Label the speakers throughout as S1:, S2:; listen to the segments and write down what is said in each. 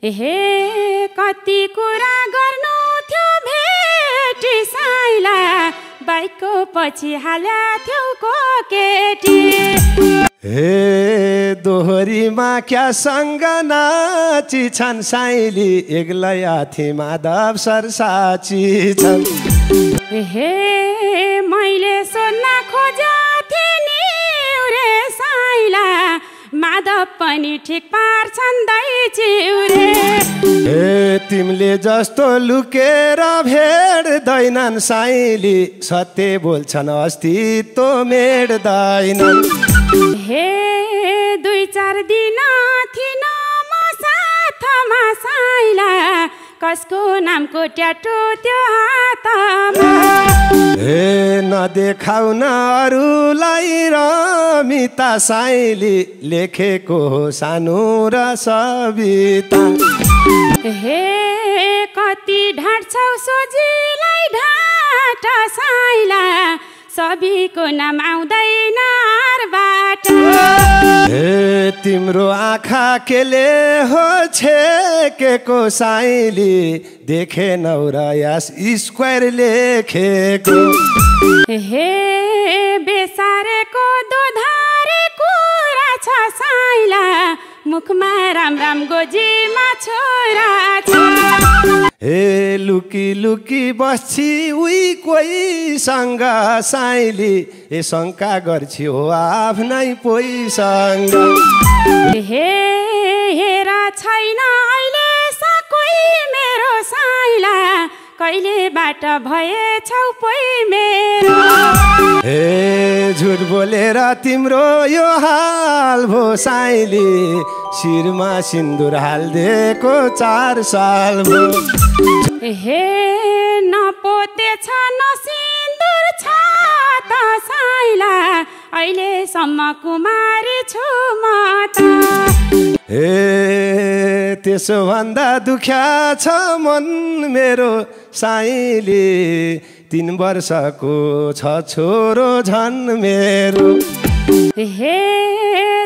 S1: हे कति कुरा गर्नु थियो भेटी साइला बाइकको पछि हाल्या थिउको केटी
S2: हे दोहोरीमा क्या सँग नाची छन् साइली एक्लै हाथी माधव सर साची छन्
S1: हे मैले सोध्न खोजा थिएँ नि रे साइला माधव पनि ठिक पार्छन् दाइ चिउरे
S2: हे तिमीले जस्तो लुकेर भेट्दैनन् साइली सत्य बोल्छन् अस्तित्व मेट्दैनन्
S1: हे 2-4 दिन थिन म साथमा साइला कसको नामको ट्याटो त्यो हातमा
S2: हे नदेखाउ न अरूलाई रमिता साइली लेखेको हो सानो र सविता
S1: हे कति ढाँट्छौ सोझीलाई ढाँट साइला सबैको नाम आउँदैन आरबाट
S2: हे तिम्रो आँखा केले हो छेकेको साइली देखेनौ र यस स्क्वायर लेखेको
S1: हे बेसारेको दोधारे कुरा छ साइला मुखमा राम राम गोजीमा छोरा छ
S2: हे लुकी लुकी बस्छि उही कोहीसँग साइली ए शङ्का गर्छि हो आफ्नै पोइसँग
S1: हे हेरा छैन अहिले कोही मेरो साइला कहिलेबाट भएछौ पोइ मेरो
S2: हे झुट बोलेर तिम्रो यो हाल भो साइली शिरमा सिन्दुर हाल्दिएको 4 साल भो
S1: हे नपोते छ न सिन्दुर छ त साइला अहिलेसम्म कुमारी छु म त
S2: हे त्यसो भन्दा दुख्या छ मन मेरो साइली 3 वर्षको छ छोरो झन् मेरो
S1: हे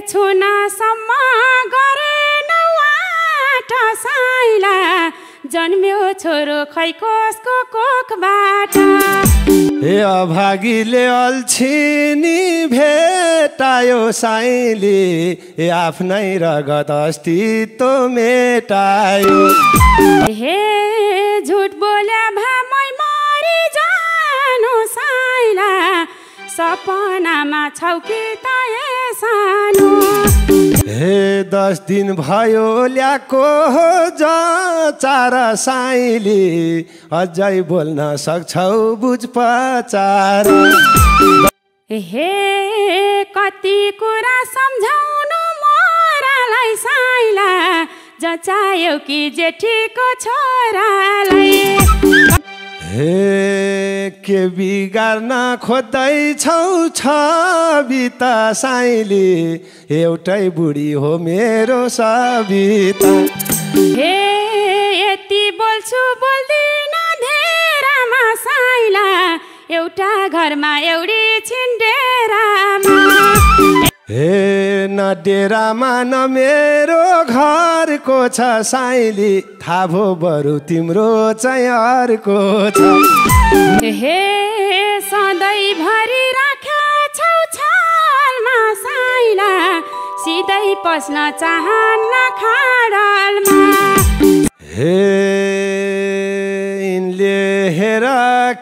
S1: छुनासम्म गरेनौ आँट साइला जन्म्यो छोरो खै कसको कोखबाट
S2: हे अभागीले अल्छिनी भेटायो साइली ए आफ्नै रगत अस्तित्व मेटायो
S1: हे झुट बोल्या भामै मरि जानु साइला सपनामा छौ कि त सानो
S2: हे 10 दिन भयो ल्याएको हो जचार साइली अझै बोल्न सक्छौ बुझ पचार
S1: हे कति कुरा सम्झाउनु मोरालाई साइला जचायौ कि जेठीको छोरालाई
S2: हे के बिगार्न खोज्दैछौ छविता साइली एउटै बुढी हो मेरो सविता
S1: हे यति बोल्छु बोल्दिन धेरामा साइला एउटा घरमा एउटी छिन्डेरामा
S2: हे न डेरामा न मेरो घरको छ साइली थाहा भो बरु तिम्रो चाहिँ अर्को छ
S1: हे सधैँभरि राखेछौ छलमा साइला सिधै पस्न चाहन्न खाडलमा
S2: हे यिनले हेर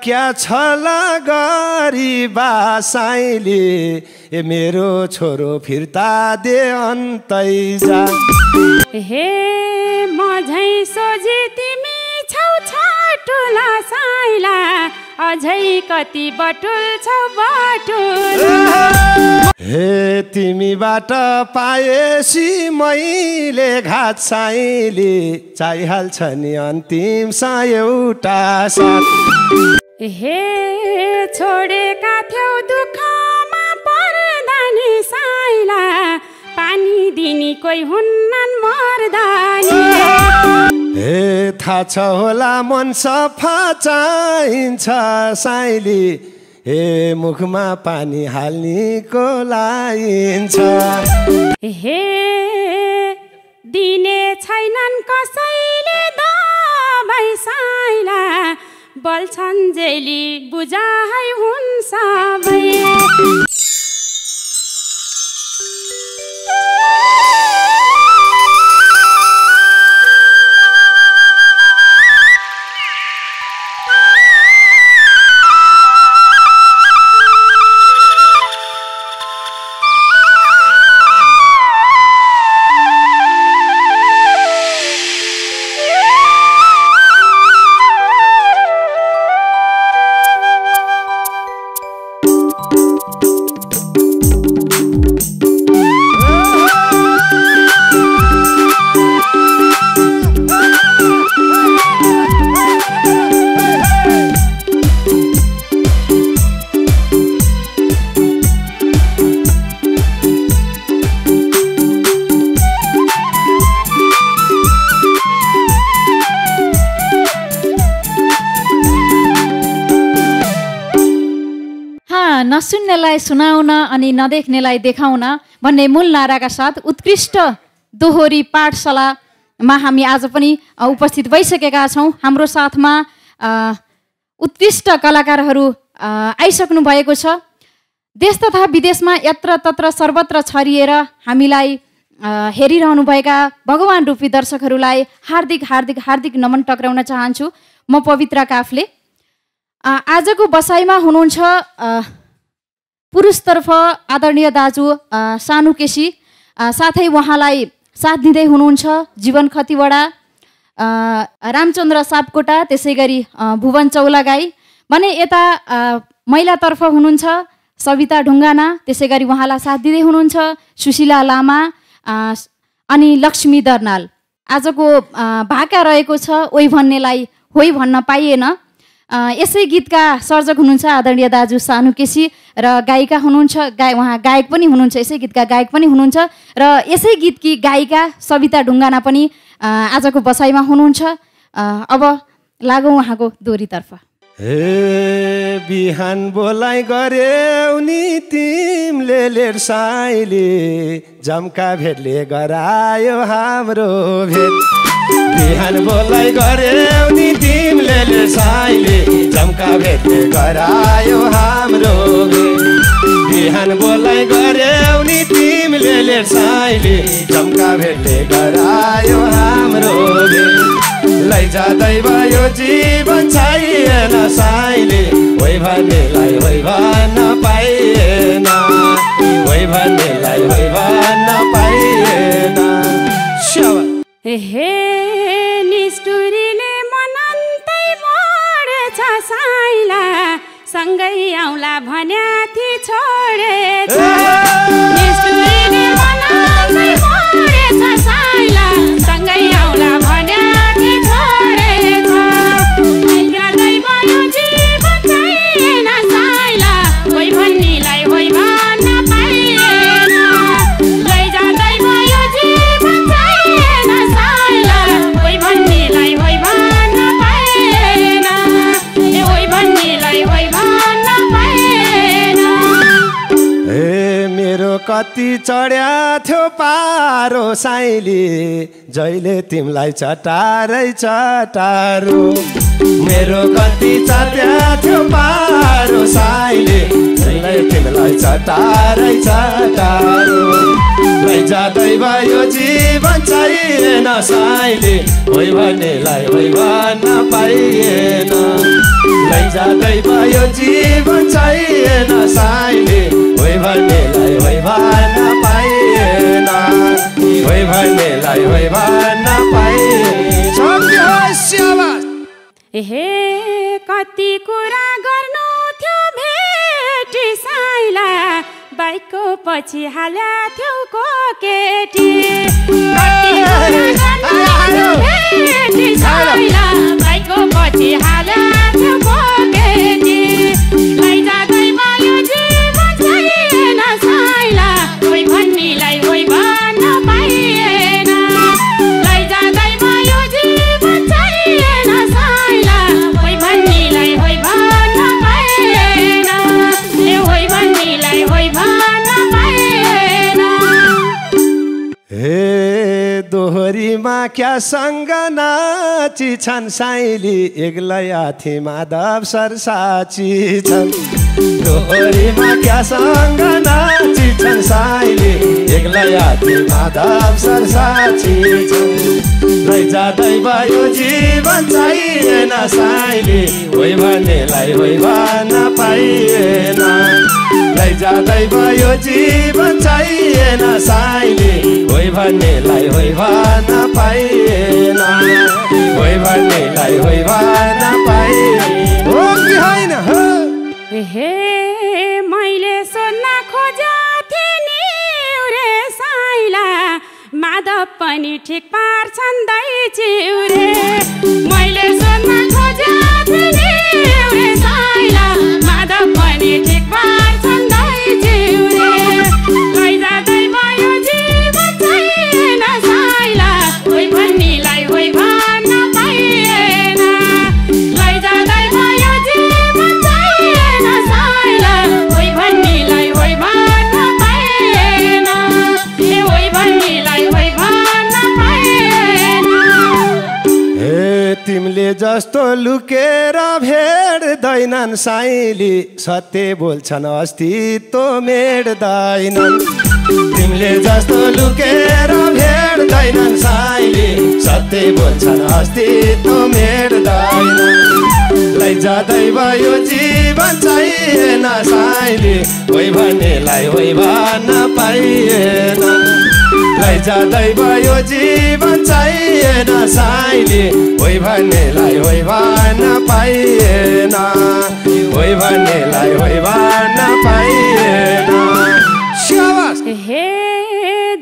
S2: क्या छला गरिबा साइली ए मेरो छोरो फिर्ता दे अन्तै जा
S1: हे म झै सोझी तिमी छौ छटुला साइला अझै कति बटुल छौ बटुल
S2: हे तिमीबाट पाएसी मैले घात साइली चाहिहाल्छ नि अन्तिम सा एउटा साथ
S1: हे छोडेका थियौ दुःखमा पर्दा नि साइला पानी दिनी कोही हुन्नन् मर्दानी
S2: हे थाहा छ होला मन सफा चाहिन्छ साइली हे मुखमा पानी हाल्नेको लाइन्छ
S1: हे दिने छैनन् कसैले दबाई साइला बल्छन् जेली बुझाइ हुन् सबै
S3: नसुन्नेलाई सुनाउन अनि नदेख्नेलाई देखाउन भन्ने मूल नाराका साथ उत्कृष्ट दोहोरी पाठशालामा हामी आज पनि उपस्थित भइसकेका छौँ। हाम्रो साथमा उत्कृष्ट कलाकारहरू आइसक्नु भएको छ। देश तथा विदेशमा यत्र तत्र सर्वत्र छरिएर हामीलाई हेरिरहनुभएका भगवान रूपी दर्शकहरूलाई हार्दिक हार्दिक हार्दिक नमन टक्राउन चाहन्छु। म पवित्र काफले। आजको बसाइमा हुनुहुन्छ पुरुषतर्फ आदरणीय दाजु सानु केसी, साथै उहाँलाई साथ दिँदै हुनुहुन्छ जीवन खतिवडा, रामचन्द्र सापकोटा, त्यसै गरी भुवन चौलागाई भने यता महिलातर्फ हुनुहुन्छ सविता ढुङ्गाना, त्यसै गरी उहाँलाई साथ दिँदै हुनुहुन्छ सुशीला लामा अनि लक्ष्मी दर्नाल। आजको भाका रहेको छ ओइ भन्नेलाई होइ भन्न पाइएन। यसै गीतका सर्जक हुनुहुन्छ आदरणीय दाजु सानु केसी र गायिका हुनुहुन्छ उहाँ गायक पनि हुनुहुन्छ, यसै गीतका गायक पनि हुनुहुन्छ र यसै गीतकी गायिका सविता ढुङ्गाना पनि आजको बसाइमा हुनुहुन्छ। अब लागौँ उहाँको दोहोरीतर्फ।
S2: हे बिहान बोलाइ गर्यौ नि तिमीले लेर साइले, जम्का भेटले गरायो हाम्रो भेट। बिहान बोलाइ गर्यौ नि तिमीले लेर साइले, जम्का भेटले गरायो हाम्रो भेट। बिहान बोलाइ गर्यौ नि तिमीले लेर साइले, जम्का भेटले गरायो हाम्रो भेट। लैजाँदै भयो जीवन चाहिएन साइले, होइ भन्नेलाई होइ भन्न पाइएन, होइ भन्नेलाई होइ भन्न पाइएन।
S1: हे निष्ठुरीले मन अन्तै मोडेछ साइला, सँगै आउला भन्या थिए छोडेछ। निष्ठुरीले मन अन्तै मोडेछ साइला, सँगै आउला भन्या थिए छोडेछ। लैजाँदै भयो जीवन चाहिएन साइला, होइ भन्नेलाई होइ भन्न पाइएन। लैजाँदै भयो जीवन चाहिएन साइला, होइ भन्नेलाई होइ भन्न पाइएन, होइ भन्नेलाई होइ भन्न पाइएन।
S2: हे मेरो कति चढ्या थियो पारो साइली, जहिले तिमीलाई चटारै चटारो। मेरो कति चढ्या थियो पारो साइली, जहिले तिमीलाई चटारै चटारो। लैजाँदै भयो जीवन चाहिएन साइली, होइ भन्नेलाई होइ भन्न पाइएन। लैजाँदै भयो जीवन चाहिएन साइली, होइ भन्नेलाई होइ भन्न पाइएन, होइ भन्नेलाई होइ भन्न पाइएन।
S1: हे कति कुरा गर्नु थियो भेटी साइला, बाइकको पछि हाल्या थियो कोकेटी। कति कुरा गर्नु थियो भेटी साइला, बाइकको पछि हाल्या थियो कोकेटी। लैजाँदै भयो जीवन चाहिएन साइला, होइ भन्नेलाई होइ भन्न पाइएन। लैजाँदै भयो जीवन चाहिएन साइला, होइ भन्नेलाई होइ भन्न पाइएन, होइ भन्नेलाई होइ भन्न पाइएन।
S2: हे दोहो क्या सँग नाची छन् साइली एक्लै हाथी माधव सर साची छन् डोरीमा क्या सँग नाची छन् साइली एक्लै हाथी माधव सर साची छन् लैजाँदै भयो जीवन चाहिएन साइली होइ भन्नेलाई होइ भन्न पाइएन लैजाँदै भयो जीवन चाहिएन साइली होइ भन्नेलाई होइ भन्न पाइएन होइ भन्नेलाई होइ भन्न पाइएन हो कि होइन हो
S1: हे मैले सोध्न खोजेथे नि रे साइला माधव पनि ठिक पार्छन् दाइ चिउरे मैले सोध्न खोजेथे नि रे साइला माधव पनि ठिक पार्छन् दाइ चिउरे लैजाँदै भयो जीवन छैन साइला होइ भन्नेलाई होइ भन्न पाइएन लैजाँदै भयो जीवन छैन साइला होइ भन्नेलाई होइ भन्न पाइएन ए होइ भन्नेलाई होइ भन्न पाइएन
S2: हे तिमीले जस्तो लुकेर भेट्दैनन् साइली सत्य बोल्छन् अस्तित्व मेट्दैनन् तिमीले जस्तो लुकेर भेट्दैनन् साइली सत्य बोल्छन् अस्तित्व मेट्दैनन् लैजाँदै भयो जीवन चाहिएन साइली होइ भन्नेलाई होइ भन्न पाइएन लैजाँदै भयो जीवन चाहिएन साइली होइ भन्नेलाई होइ भन्न पाइएन होइ भन्नेलाई होइ भन्न पाइएन
S1: हे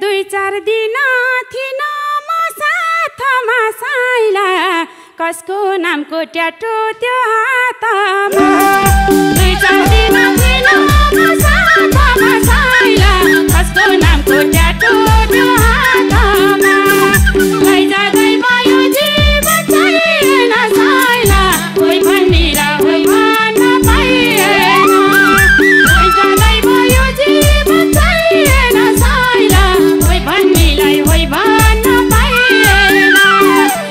S1: 2-4 दिन थिन म साथमा साइला कसको नामको ट्याटो त्यो हातमा 2-4 दिन थिन म साथमा साइला कसको नामको ट्याटो त्यो हातमा लैजाँदै भयो जीवन छैन साइला होइ भन्नेलाई होइ भन्न पाइएन लैजाँदै भयो जीवन छैन साइला होइ भन्नेलाई होइ भन्न पाइएन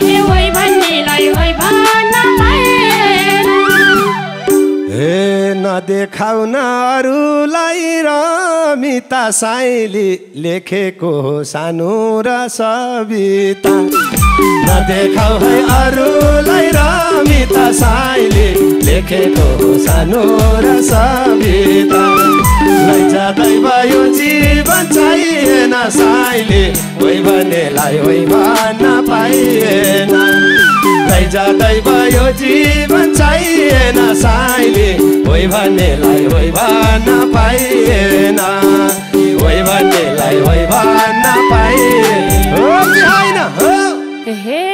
S1: ए होइ भन्नेलाई होइ भन्न पाइएन
S2: हे नदेखाउ न अरूलाई रमिता साइली लेखेको हो सानो र सविता नदेखाउ है अरूलाई रमिता साइली लेखेको हो सानो र सविता लैजाँदै भयो जीवन चाहिएन साइली होइ भन्नेलाई होइ भन्न पाइएन लैजाँदै भयो जीवन चाहिएन साइली होइ भन्नेलाई होइ भन्न पाइएन होइ भन्नेलाई होइ भन्न पाइएन हो कि होइन हो
S1: हे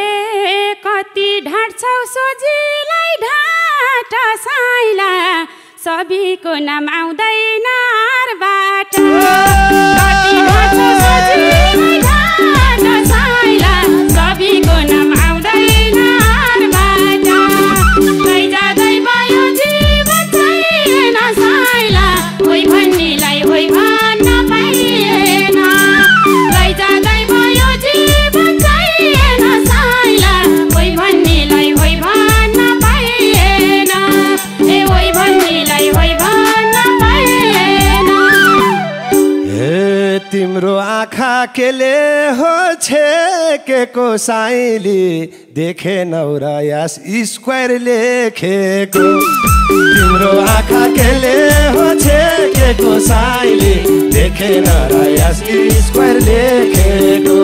S1: कति ढाँट्छौ सोझीलाई ढाँट साइला सबैको नाम आउँदैन हारबाट कति ढाँट्छौ सोझीलाई ढाँट साइला सबैको नाम आउँदैन हारबाट लैजाँदै भयो जीवन छैन साइला होइ भन्नेलाई होइ भन्न पाइएन लैजाँदै भयो जीवन छैन साइला होइ भन्नेलाई होइ भन्न पाइएन ए होइ भन्नेलाई होइ भन्न पाइएन
S2: हे तिम्रो आँखा केले हो छेकेको साइली देखेनौ र यस स्क्वायर लेखेको तिम्रो आँखा केले हो छेकेको साइली देखेन र यस स्क्वायर लेखेको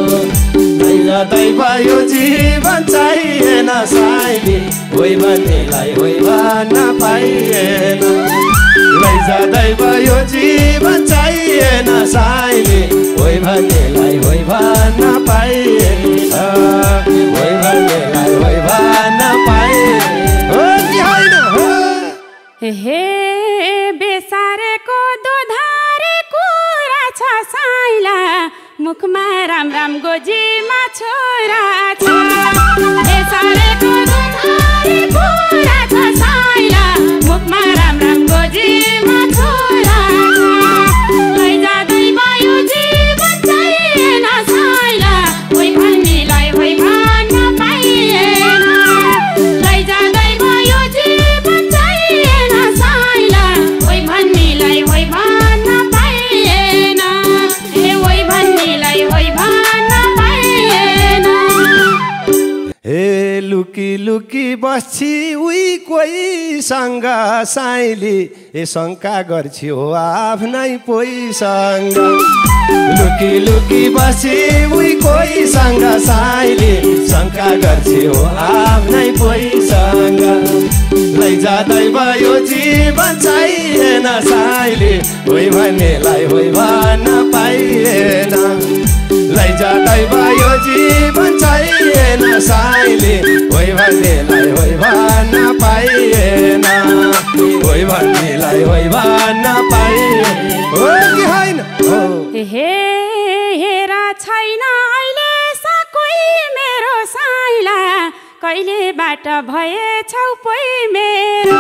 S2: लैजाँदै भयो जीवन चाहिएन साइली होइ भन्नेलाई होइ भन्न पाइएन लैजाँदै भयो जीवन चाहिएन साइली होइ भन्नेलाई होइ भन्न पाइएन होइ भन्नेलाई होइ भन्न पाइएन हो कि होइन हो
S1: हे बेसारेको दोधारे कुरा छ साइला मुखमा राम राम गोजीमा छोरा छ बेसारेको दोधारे कुरा छ साइला मुखमा राम राम गोजीमा छोरा छ लैजाँदै भयो जीवन छैन साइला होइ भन्नेलाई होइ
S2: लुकी लुकी बस्छी उही कोहीसँग साइली ए शङ्का गर्छि हो आफ्नै पोइसँग लुकी लुकी बस्छी उही कोहीसँग साइली शङ्का गर्छि हो आफ्नै पोइसँग लैजाँदै भयो जीवन चाहिएन साइली होइ भन्नेलाई होइ भन्न पाइएन लैजाँदै भयो जीवन चाहिएन साइली होइ भन्नेलाई होइ भन्न पाइएन होइ भन्नेलाई होइ भन्न पाइएन हो कि होइन
S1: हे हेरा छैन अहिले कोही मेरो साइला कहिलेबाट भएछौ पोइ मेरो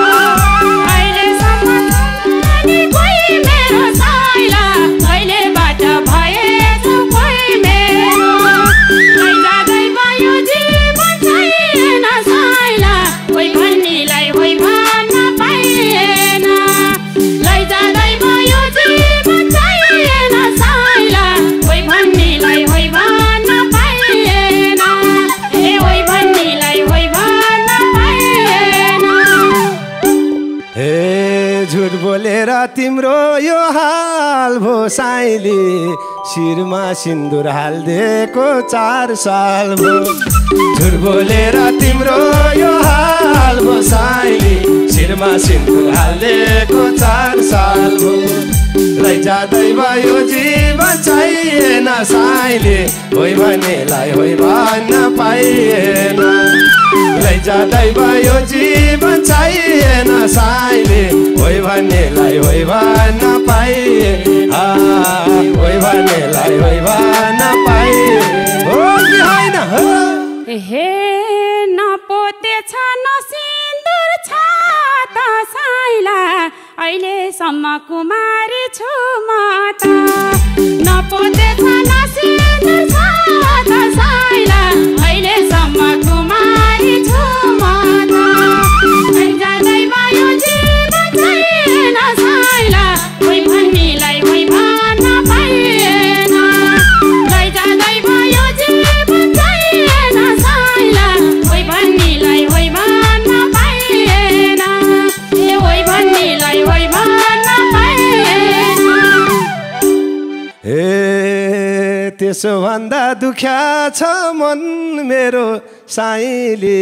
S1: अहिलेसम्म कोही मेरो साइला कहिलेबाट भएछौ पोइ मेरो लैजाँदै भयो जीवन छैन साइला कोही भन्नेलाई होइ भन्न पाइएन लैजाँदै भयो जीवन छैन साइला कोही भन्नेलाई होइ भन्न पाइएन ए होइ भन्नेलाई होइ भन्न पाइएन
S2: हे झुट बोलेर तिम्रो यो हाल भो साइली शिरमा सिन्दुर हाल्दिएको 4 साल भो झुट बोलेर तिम्रो यो हाल भो साइली शिरमा सिन्दुर हाल्दिएको 4 साल भो लैजाँदै भयो जीवन चाहिएन साइली होइ भन्नेलाई होइ भन्न पाइएन लैजाँदै भयो जीवन चाहिएन साइली होइ भन्नेलाई होइ भन्न पाइएन होइ भन्नेलाई होइ भन्न पाइएन हो कि होइन
S1: हे नपोतेछ न सिन्दुर छ त साइला अहिलेसम्म कुमारी छु म त नपोतेछ न सिन्दुर छ त साइला अहिलेसम्म कुमारी छु म त लैजाँदै भयो जीवन छैन साइला होइ भन्नेलाई होइ भन्न पाइएन लैजाँदै भयो जीवन छैन साइला होइ भन्नेलाई होइ भन्न पाइएन ए होइ भन्नेलाई होइ भन्न पाइएन
S2: ए त्यसो भन्दा दुख्या छ मन मेरो साइली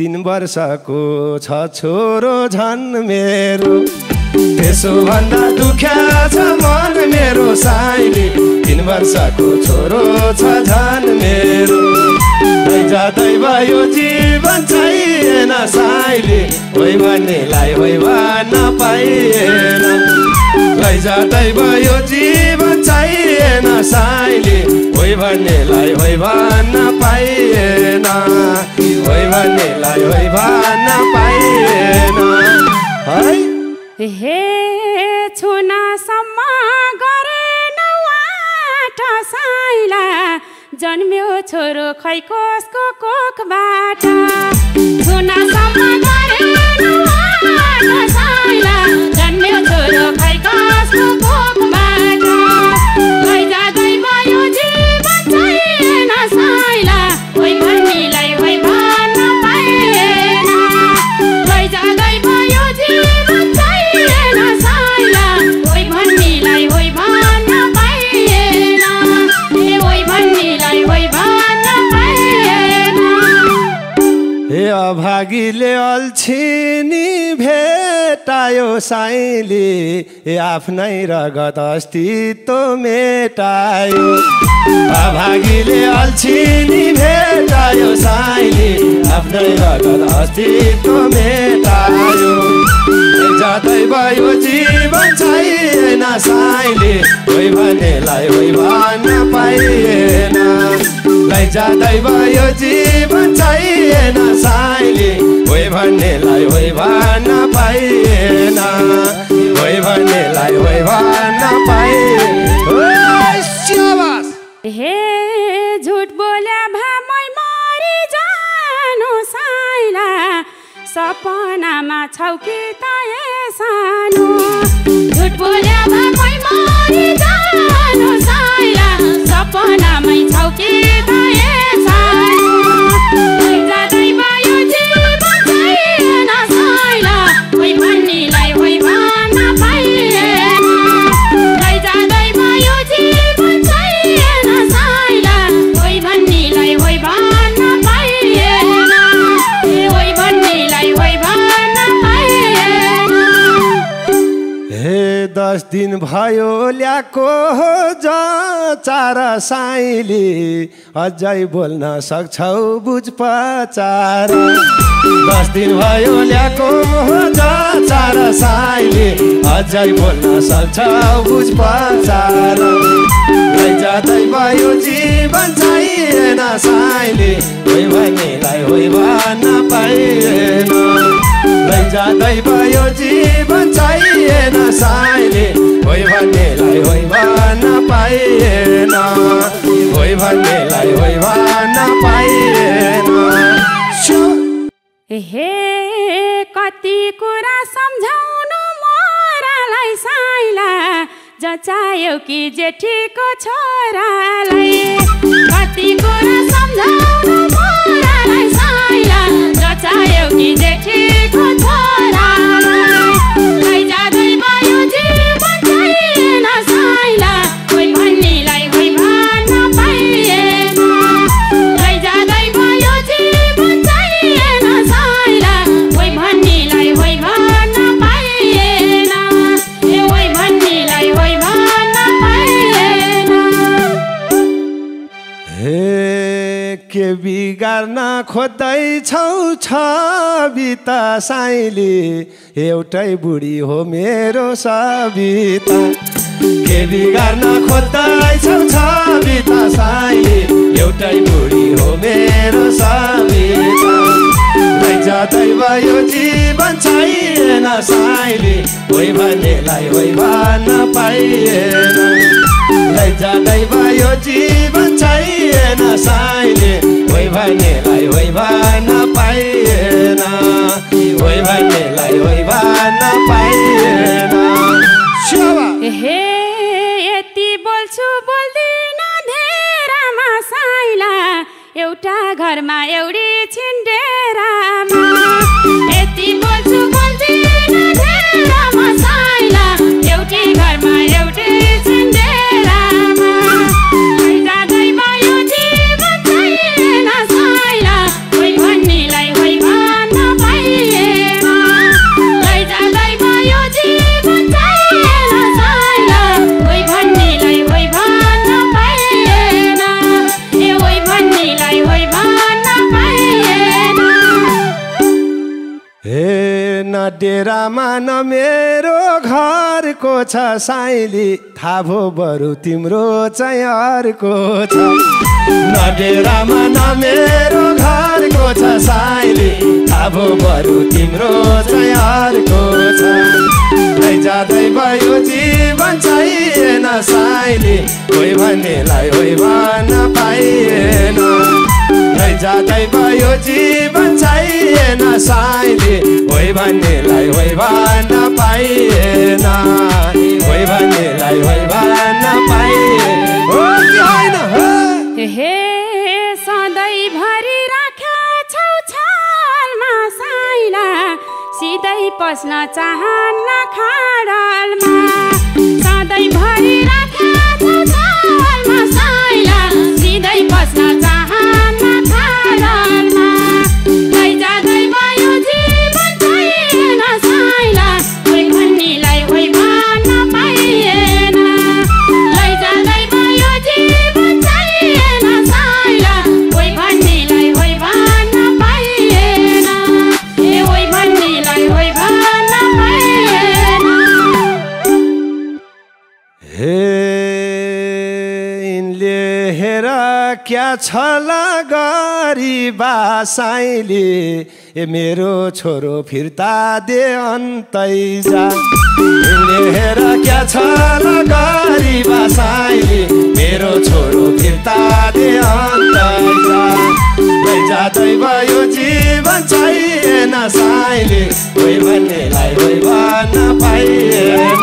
S2: 3 वर्षको छ छोरो झन् मेरो त्यसो भन्दा दुख्या छ मन मेरो साइली 3 वर्षको छोरो छ झन् मेरो लैजाँदै भयो जीवन छैन साइली होइ भन्नेलाई होइ भन्न पाइएन लैजाँदै भयो जीवन चाहिएन साइली होइ भन्नेलाई होइ भन्न पाइएन होइ भन्नेलाई होइ भन्न पाइएन है
S1: हे छुनासम्म गरेन वाट साइला जन्म्यो छोरो खै कसको कोखबाट छुनासम्म गरेन वाट साइला जन्म्यो छोरो खै कसको कोखबाट लैजाँदै भयो जीवन छैन साइला होइ भन्नेलाई होइ भन्न पाइएन लैजाँदै भयो जीवन छैन साइला होइ भन्नेलाई होइ भन्न पाइएन ए होइ भन्नेलाई होइ भन्न पाइएन
S2: हे अभागीले अल्छिनी भेटायो साइली ए आफ्नै रगत अस्तित्व मेटायो अभागीले अल्छिनी भेटायो साइली आफ्नै रगत अस्तित्व मेटायो लैजाँदै भयो जीवन छैन साइली होइ भन्नेलाई होइ भन्न पाइएन लैजाँदै भयो जीवन छैन साइली होइ भन्नेलाई होइ भन्न पाइएन होइ भन्नेलाई होइ भन्न पाइएन
S1: हे झुट बोले भामै मरि जानु साइला सपनामा छौ कि त सानो झुट बोले भामै मरि जानु साइला सपनामै छौ कि त सानो लैजाँदै
S2: 10 दिन भयो ल्याएको चार साइली अझै बोल्न सक्छौ बुझ पचार 10 दिन भयो ल्याएको चार साइली अझै बोल्न सक्छौ बुझ पचार लैजाँदै भयो जीवन चाहिएन साइली होइ भन्नेलाई होइ भन्न पाइएन लैजाँदै भयो जीवन चाहिएन साइली होइ भन्नेलाई होइ भन्न पाइएन होइ भन्नेलाई होइ भन्न पाइएन
S1: हे कति कुरा सम्झाउनु मोरालाई साइला जचायो कि जेठीको छोरालाई कति कुरा सम्झाउनु मोरालाई साइला जचायो कि जेठीको छोरालाई लैजाँदै भयो जीवन चाहिएन साइला होइ भन्नेलाई होइ भन्न पाइएन लैजाँदै भयो जीवन चाहिएन साइला होइ भन्नेलाई होइ भन्न पाइएन होइ भन्नेलाई होइ भन्न पाइएन
S2: हे के बिगार्न खोज्दैछौ छविता साइली एउटै बुढी हो मेरो सविता के बिगार्न खोज्दैछौ छविता साइली एउटै बुढी हो मेरो सविता लैजाँदै भयो जीवन चाहिएन साइली होइ भन्नेलाई होइ भन्न पाइएन लैजाँदै भयो जीवन चाहिएन साइली होइ भन्नेलाई होइ भन्न पाइएन होइ भन्नेलाई होइ भन्न पाइएन
S1: हे यति बोल्छु बोल्दिन धेरामा साइला एउटा घरमा एउटी छिन्डेरामा यति बोल्छु बोल्दिन धेरामा साइला एउटै घरमा एउटै छिन्डेरामा लैजाँदै भयो जीवन चाहिएन साइला होइ भन्नेलाई होइ भन्न पाइएन लैजाँदै भयो जीवन चाहिएन साइला होइ भन्नेलाई होइ भन्न पाइएन होइ भन्नेलाई होइ भन्न पाइएन
S2: हे न डेरामा न मेरो घरको छ साइली थाहा भो बरु तिम्रो चाहिँ अर्को छ न डेरामा न मेरो घरको छ साइली थाहा भो बरु तिम्रो चाहिँ अर्को छ लैजाँदै भयो जीवन चाहिएन साइली होइ भन्नेलाई होइ भन्न पाइएन लैजाँदै भयो जीवन चाहिएन साइली होइ भन्नेलाई होइ भन्न पाइएन होइ भन्नेलाई होइ भन्न पाइएन हो कि होइन
S1: हे सधैँभरि राखेछौ छालमा साइला सिधै पस्न चाहन्न खाडलमा सधैँभरि राखेछौ छालमा साइला सिधै पस्न चाहन्न खाडलमा लैजाँदै भयो जीवन चाहिएन साइला होइ भन्नेलाई होइ भन्न पाइएन लैजाँदै भयो जीवन चाहिएन साइला होइ भन्नेलाई होइ भन्न पाइएन होइ भन्नेलाई होइ भन्न पाइएन
S2: हे यिनले हेर क्या छला गरिबा साइली ए मेरो छोरो फिर्ता दे अन्तै जा यिनले हेर क्या छला गरिबा साइली मेरो छोरो फिर्ता दे अन्तै जा लैजाँदै भयो जीवन चाहिएन साइली होइ भन्नेलाई होइ भन्न पाइएन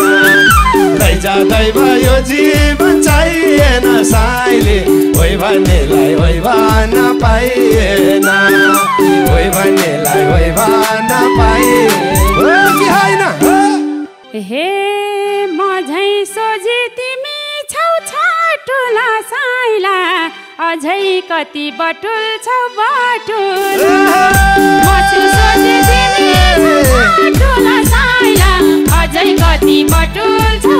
S2: लैजाँदै भयो जीवन चाहिएन साइली होइ भन्नेलाई होइ भन्न पाइएन होइ भन्नेलाई होइ भन्न पाइएन हो कि होइन
S1: हे मझै सोझी तिमी छौ छाटुला साइला अझै कति बटुल छौ बटुल मछु सोझी तिमी छौ छाटुला साइला अझै कति बटुल छौ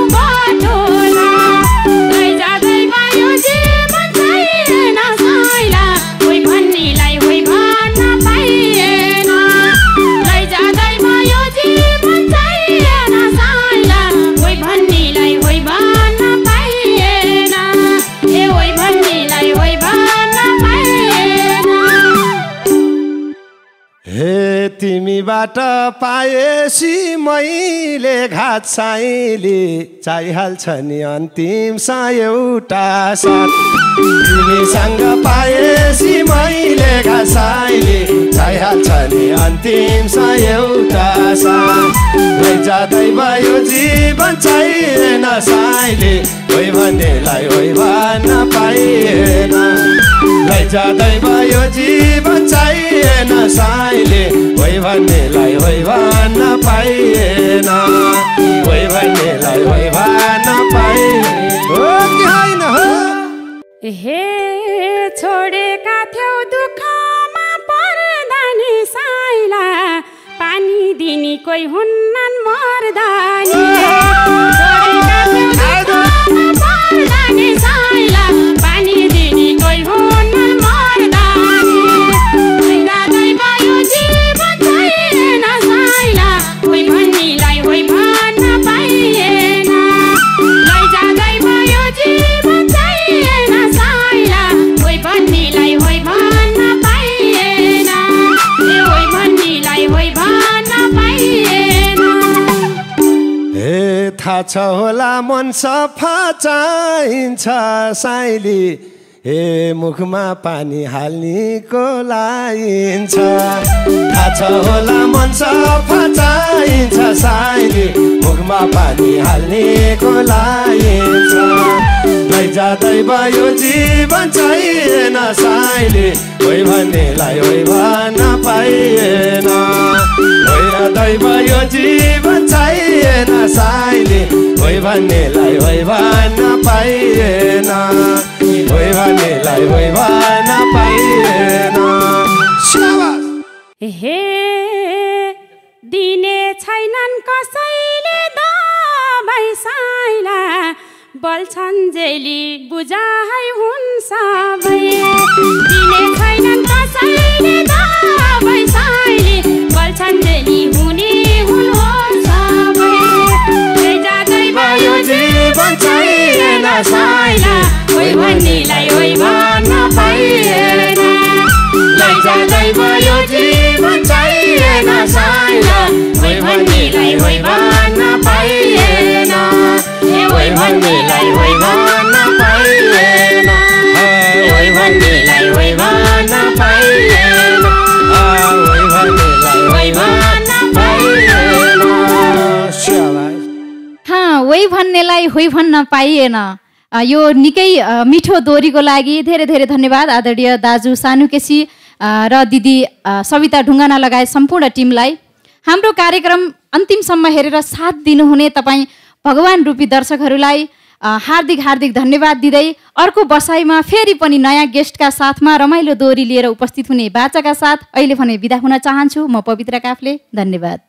S2: तिमीबाट पाएसी मैले घात साइली चाहिहाल्छ नि अन्तिम एउटा साथ तिमीसँग पाएसी मैले घात साइली चाहिहाल्छ नि अन्तिम एउटा साथ लैजाँदै भयो जीवन चाहिएन साइली होइ भन्नेलाई होइ भन्न पाइएन लैजाँदै भयो जीवन चाहिएन साइली होइ भन्नेलाई होइ भन्न पाइएन होइ भन्नेलाई होइ भन्न पाइएन हो कि होइन हो
S1: हे छोडेका थियौ दुःखमा पर्दा नि साइला पानी दिने कोही हुन्नन् मर्दानी छोडेका थियौ दुःखमा पर्दा नि साइला पानी दिने कोही हुन्नन् मर्दानी लैजाँदै भयो जीवन चाहिएन साइला कोही भन्नेलाई होइ भन्न पाइएन लैजाँदै भयो जीवन चाहिएन साइला कोही भन्नेलाई होइ भन्न पाइएन होइ भन्नेलाई होइ भन्न पाइएन
S2: हे थाहा छ होला मन सफा चाहिन्छ साइली हे मुखमा पानी हाल्नेको लाइन्छ थाहा छ होला मन सफा चाहिन्छ साइली मुखमा पानी हाल्नेको लाइन्छ लैजाँदै भयो जीवन चाहिएन साइली होइ भन्नेलाई होइ भन्न पाइएन लैजाँदै भयो जीवन चाहिएन साइली होइ भन्नेलाई होइ भन्न पाइएन होइ भन्नेलाई होइ भन्न पाइएन
S1: हे दिने छैनन् कसैले दबाई साइला बल्छन् जेली बुझाइ हुन् सबै दिने छैनन् कसैले दबाई साइले बल्छन् जेली हुने हुन् हो सबै लैजाँदै भयो जीवन चाहिएन साइला होइ भन्नेलाई होइ भन्न पाइएन लैजाँदै भयो जीवन चाहिएन साइला होइ भन्नेलाई होइ भन्न पाइएन होइ भन्नेलाई होइ भन्न पाइएन होइ भन्नेलाई होइ भन्न पाइएन होइ भन्नेलाई होइ भन्न पाइएन
S3: होइ भन्नेलाई होइ भन्न पाइएन यो निकै मिठो दोहोरीको लागि धेरै धेरै धन्यवाद आदरणीय दाजु सानु केसी र दिदी सविता ढुङ्गाना लगायत सम्पूर्ण टिमलाई हाम्रो कार्यक्रम अन्तिमसम्म हेरेर साथ दिनुहुने तपाईँ भगवान रूपी दर्शकहरूलाई हार्दिक हार्दिक धन्यवाद दिँदै अर्को बसाइमा फेरि पनि नयाँ गेस्टका साथमा रमाइलो दोहोरी लिएर उपस्थित हुने बाचाका साथ अहिले भने बिदा हुन चाहन्छु म पवित्र काफले धन्यवाद।